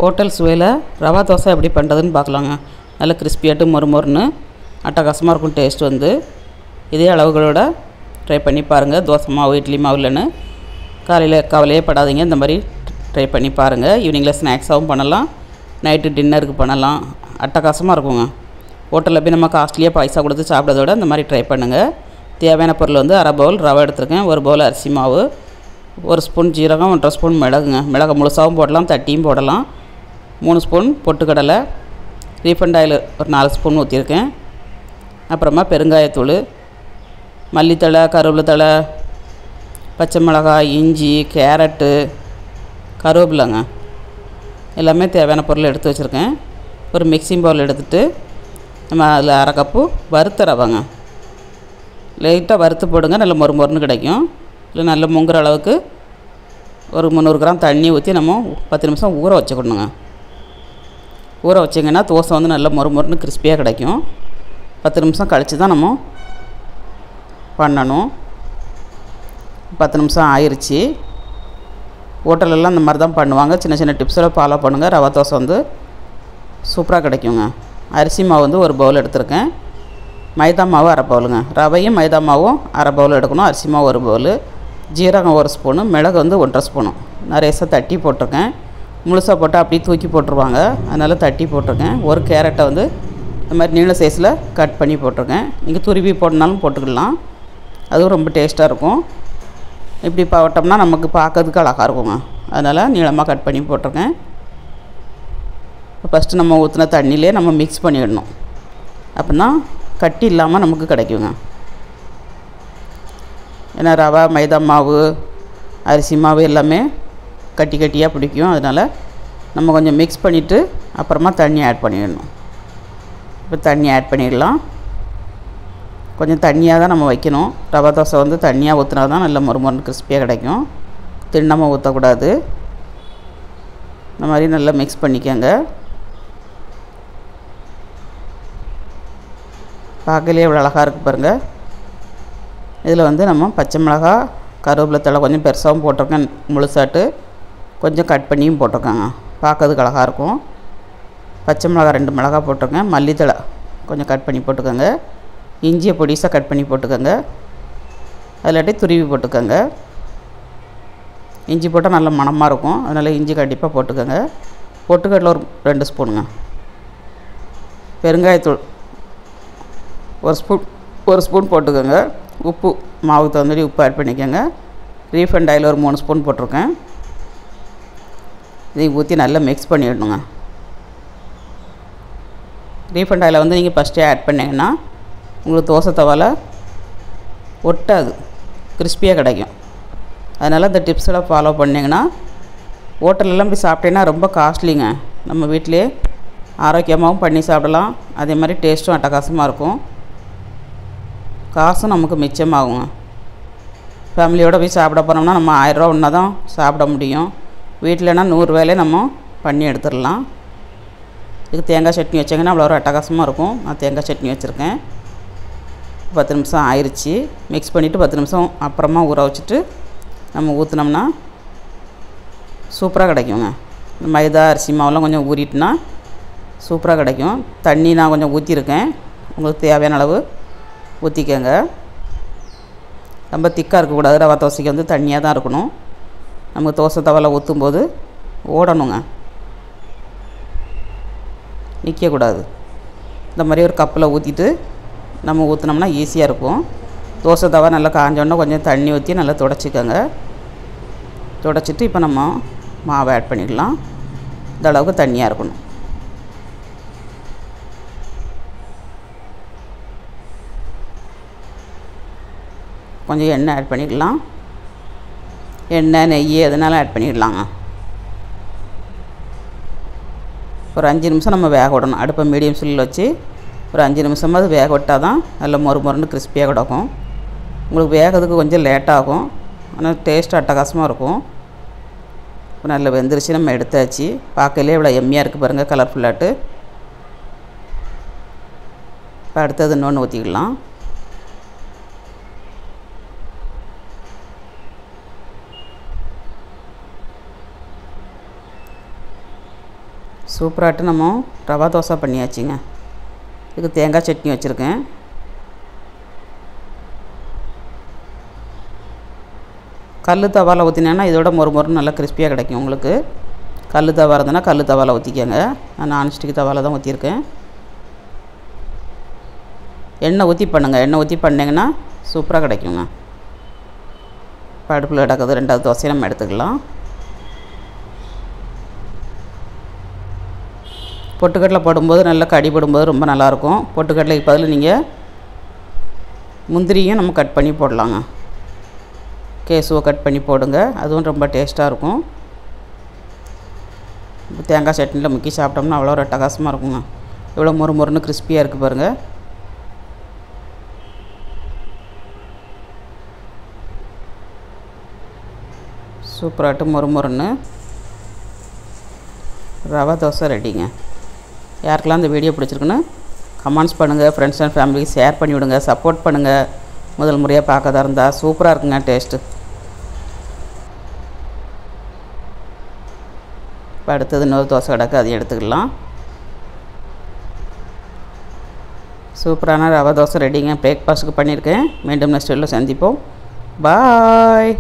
Hotel சுவையில் ரவா தோசை எப்படி பண்ணுறதுன்னு பார்க்கலாங்க. நல்ல கிறிஸ்பியாட்டு மொறுமொறுன்னு அட்டகாசமாக இருக்கும் டேஸ்ட் வந்து. இதே அளவுகளோட ட்ரை பண்ணி பாருங்கள். தோசை மாவு இட்லி மாவு இல்லைன்னு காலையில் கவலையே படாதீங்க. இந்த மாதிரி ட்ரை பண்ணி பாருங்கள். ஈவினிங்கில் ஸ்நாக்ஸாகவும் பண்ணலாம், நைட்டு டின்னருக்கு பண்ணலாம். அட்டகாசமாக இருக்குங்க. ஹோட்டலில் போய் நம்ம காஸ்ட்லியாக பைசா கொடுத்து சாப்பிட்றத விட இந்த மாதிரி ட்ரை பண்ணுங்கள். தேவையான பொருள் வந்து அரை பவுல் ரவை எடுத்துருக்கேன், ஒரு பவுல் அரிசி மாவு, ஒரு ஸ்பூன் ஜீரகம், 1.5 ஸ்பூன் மிளகுங்க. மிளகை முழுசாகவும் போடலாம், தட்டியும் போடலாம். 3 ஸ்பூன் பொட்டுக்கடலை, ரீஃபண்ட் ஆயில் ஒரு 4 ஸ்பூன் ஊற்றிருக்கேன். அப்புறமா பெருங்காயத்தூள், மல்லித்தழை, கருவேப்பிலை, பச்சை மிளகாய், இஞ்சி, கேரட்டு, கருவேப்பிலைங்க, எல்லாமே தேவையான பொருள் எடுத்து வச்சுருக்கேன். ஒரு மிக்சிங் பவுல் எடுத்துகிட்டு நம்ம அதில் அரை கப்பு வறுத்த ரவைங்க, லைட்டாக வறுத்து போடுங்க, நல்ல மொறுமொறுன்னு கிடைக்கும். இல்லை நல்ல முங்குற அளவுக்கு ஒரு 300 கிராம் தண்ணி ஊற்றி நம்ம 10 நிமிஷம் ஊற வச்சுக்கணுங்க. ஊற வச்சிங்கன்னா தோசை வந்து நல்ல மொறுமொறுன்னு கிறிஸ்பியாக கிடைக்கும். 10 நிமிஷம் கழித்து தான் நம்ம பண்ணணும். 10 நிமிஷம் ஆயிடுச்சு. ஹோட்டலெல்லாம் இந்த மாதிரி தான் பண்ணுவாங்க. சின்ன சின்ன டிப்ஸெல்லாம் ஃபாலோ பண்ணுங்கள். ரவா தோசை வந்து சூப்பராக கிடைக்குங்க. அரிசி மாவு வந்து ஒரு பவுல் எடுத்துருக்கேன், மைதா மாவு அரை பவுலுங்க. ரவையும் மைதா மாவும் அரை பவுல் எடுக்கணும், அரிசி மாவு ஒரு பவுல், ஜீரகம் 1 ஸ்பூனு, மிளகு வந்து 1.5 ஸ்பூனு. நான் ரேஸாக தட்டி போட்டிருக்கேன். முழுசாக போட்டால் அப்படியே தூக்கி போட்டுருவாங்க, அதனால் தட்டி போட்டிருக்கேன். ஒரு கேரட்டை வந்து இந்த மாதிரி நீள சைஸில் கட் பண்ணி போட்டிருக்கேன். நீங்கள் துருவி போடனாலும் போட்டுக்கலாம், அதுவும் ரொம்ப டேஸ்ட்டாக இருக்கும். இப்படி போட்டோம்னா நமக்கு பார்க்கறதுக்கு அழகாக இருக்குங்க, அதனால் நீளமாக கட் பண்ணி போட்டிருக்கேன். ஃபஸ்ட்டு நம்ம ஊற்றின தண்ணியிலே நம்ம மிக்ஸ் பண்ணிடணும், அப்படின்னா கட்டி இல்லாமல் நமக்கு கிடைக்குங்க. ஏன்னா ரவா, மைதா மாவு, அரிசி மாவு எல்லாமே கட்டி கட்டியாக பிடிக்கும். அதனால் நம்ம கொஞ்சம் மிக்ஸ் பண்ணிவிட்டு அப்புறமா தண்ணி ஆட் பண்ணிடணும். இப்போ தண்ணி ஆட் பண்ணிடலாம். கொஞ்சம் தண்ணியாக தான் நம்ம வைக்கணும். ரவா தோசை வந்து தண்ணியாக ஊற்றினா தான் நல்ல மொறுமொறுன்னு கிறிஸ்பியாக கிடைக்கும், திண்ணமாக ஊற்றக்கூடாது. இந்த மாதிரி நல்லா மிக்ஸ் பண்ணிக்கோங்க. பார்க்கலே எவ்வளோ அழகாக இருக்குது பாருங்கள். இதில் வந்து நம்ம பச்சை மிளகா, கருவேப்பிலை தழை கொஞ்சம் பெருசாகவும் போட்டிருக்கேன், முழுசாட்டு கொஞ்சம் கட் பண்ணியும் போட்டிருக்கேங்க, பார்க்கறதுக்கு அழகாக இருக்கும். பச்சை மிளகா 2 மிளகா போட்டிருக்கேன், மல்லித்தழை கொஞ்சம் கட் பண்ணி போட்டுக்கோங்க, இஞ்சியை பொடிசாக கட் பண்ணி போட்டுக்கோங்க, அதில்லாட்டி துருவி போட்டுக்கோங்க. இஞ்சி போட்டால் நல்ல மணமாக இருக்கும், அதனால் இஞ்சி கண்டிப்பாக போட்டுக்கோங்க. பொட்டுக்கடலை ஒரு 2 ஸ்பூனுங்க, பெருங்காயத்தூள் ஒரு ஸ்பூன் போட்டுக்கோங்க. உப்பு மாவுக்கு தகுந்தடி உப்பு ஆட் பண்ணிக்கோங்க. ரீஃபண்ட் ஆயில் ஒரு 3 ஸ்பூன் போட்டிருக்கேன். இதை ஊற்றி நல்லா மிக்ஸ் பண்ணிடணுங்க. ரீஃபண்ட் ஆயிலை வந்து நீங்கள் ஃபஸ்ட்டே ஆட் பண்ணிங்கன்னா உங்களுக்கு தோசை தவாவில் ஒட்டாது, கிறிஸ்பியாக கிடைக்கும். அதனால் இந்த டிப்ஸெல்லாம் ஃபாலோ பண்ணிங்கன்னா ஹோட்டலெல்லாம் போய் சாப்பிட்டீங்கன்னா ரொம்ப காஸ்ட்லிங்க. நம்ம வீட்டிலே ஆரோக்கியமாகவும் பண்ணி சாப்பிடலாம், அதே மாதிரி டேஸ்ட்டும் அட்டகாசமாக இருக்கும், காசும் நமக்கு மிச்சமாகுங்க. ஃபேமிலியோடு போய் சாப்பிட போனோம்னா நம்ம 1000 ரூபா ஒன்றா தான் சாப்பிட முடியும். வீட்டிலனா 100 வேலையை நம்ம பண்ணி எடுத்துடலாம். இதுக்கு தேங்காய் சட்னி வச்சிங்கன்னா அவ்வளோ ஒரு அட்டகாசமாக இருக்கும். நான் தேங்காய் சட்னி வச்சுருக்கேன். 10 நிமிஷம் ஆயிடுச்சு. மிக்ஸ் பண்ணிவிட்டு 10 நிமிஷம் அப்புறமா ஊற வச்சுட்டு நம்ம ஊற்றினோம்னா சூப்பராக கிடைக்குங்க. மைதா அரிசி மாவுலாம் கொஞ்சம் ஊறிட்டுனா சூப்பராக கிடைக்கும். தண்ணி நான் கொஞ்சம் ஊற்றிருக்கேன், உங்களுக்கு தேவையான அளவு ஊற்றிக்கங்க. ரொம்ப திக்காக இருக்கக்கூடாது. ரவா தோசைக்கு வந்து தண்ணியாக தான் இருக்கணும். நமக்கு தோசை தவாவில் ஊற்றும்போது ஓடணுங்க, நிற்கக்கூடாது. இந்த மாதிரி ஒரு கப்பில் ஊற்றிட்டு நம்ம ஊற்றினோம்னா ஈஸியாக இருக்கும். தோசை தவா நல்லா காஞ்சோன்னா கொஞ்சம் தண்ணி ஊற்றி நல்லா துடைச்சிக்கோங்க. துடைச்சிட்டு இப்போ நம்ம மாவை ஆட் பண்ணிடலாம். இந்த அளவுக்கு தண்ணியாக இருக்கணும். கொஞ்சம் எண்ணெய் ஆட் பண்ணிடலாம். எண்ணெய், நெய் எதனாலும் ஆட் பண்ணிடலாங்க. ஒரு 5 நிமிஷம் நம்ம வேக விடணும். அடுப்பை மீடியம் ஸ்லீவில் வச்சு ஒரு 5 நிமிஷமாவது வேக விட்டால் தான் நல்ல மொறுமொறுன்னு கிறிஸ்பியாக கிடக்கும். உங்களுக்கு வேகிறதுக்கு கொஞ்சம் லேட்டாகும், ஆனால் டேஸ்ட் அட்டகாசமாக இருக்கும். இப்போ நல்லா வெந்துருச்சு, நம்ம எடுத்தாச்சு. பார்க்கலே இவ்வளோ எம்மியாக இருக்குது பாருங்கள், கலர்ஃபுல்லாட்டு. இப்போ அடுத்தது இன்னொன்று ஊற்றிக்கலாம். சூப்பராகிட்டு நம்ம ரவா தோசை பண்ணியாச்சுங்க. இதுக்கு தேங்காய் சட்னி வச்சுருக்கேன். கல் தவாவில் ஊற்றினேன்னா இதோட மொறுமொறுன்னு நல்லா கிறிஸ்பியாக கிடைக்கும் உங்களுக்கு. கல் தவா இருந்ததுன்னா கல் தவாவில் ஊற்றிக்கோங்க. நான் நான்ஸ்டிக் தவாவில் தான் ஊற்றிருக்கேன். எண்ணெய் ஊற்றி பண்ணுங்கள். எண்ணெய் ஊற்றி பண்ணிங்கன்னா சூப்பராக கிடைக்குங்க. இப்போ அடுப்பில் கிடக்குது 2வது தோசையை நம்ம எடுத்துக்கலாம். பொட்டுக்கடலை போடும்போது நல்லா கடி போடும்போது ரொம்ப நல்லாயிருக்கும். பொட்டுக்கடலைக்கு பதில் நீங்கள் முந்திரியும் நம்ம கட் பண்ணி போடலாங்க. கேசுவை கட் பண்ணி போடுங்க, அதுவும் ரொம்ப டேஸ்ட்டாக இருக்கும். இப்போ தேங்காய் சட்னியில் முக்கி சாப்பிட்டோம்னா அவ்வளோ ஒரு அட்டகாசமாக இருக்குங்க. எவ்வளோ மொறுமொறுன்னு கிறிஸ்பியாக இருக்குது பாருங்கள். சூப்பராகிட்டு மொறுமொறுன்னு ரவா தோசை ரெடிங்க. யாருக்கெல்லாம் இந்த வீடியோ பிடிச்சிருக்குன்னு கமெண்ட்ஸ் பண்ணுங்கள். ஃப்ரெண்ட்ஸ் அண்ட் ஃபேமிலிக்கு ஷேர் பண்ணி விடுங்க. சப்போர்ட் பண்ணுங்கள். முதல் முறையாக பார்க்கறதா இருந்தால் சூப்பராக இருக்குங்க டேஸ்ட்டு. இப்போ அடுத்தது இன்னொரு தோசை கிடக்கு, அதையும் எடுத்துக்கலாம். சூப்பரான ரவா தோசை ரெடிங்க. பிரேக்ஃபாஸ்ட்டுக்கு பண்ணியிருக்கேன். மீண்டும் நெக்ஸ்ட் வீடியோவில் சந்திப்போம். பாய்.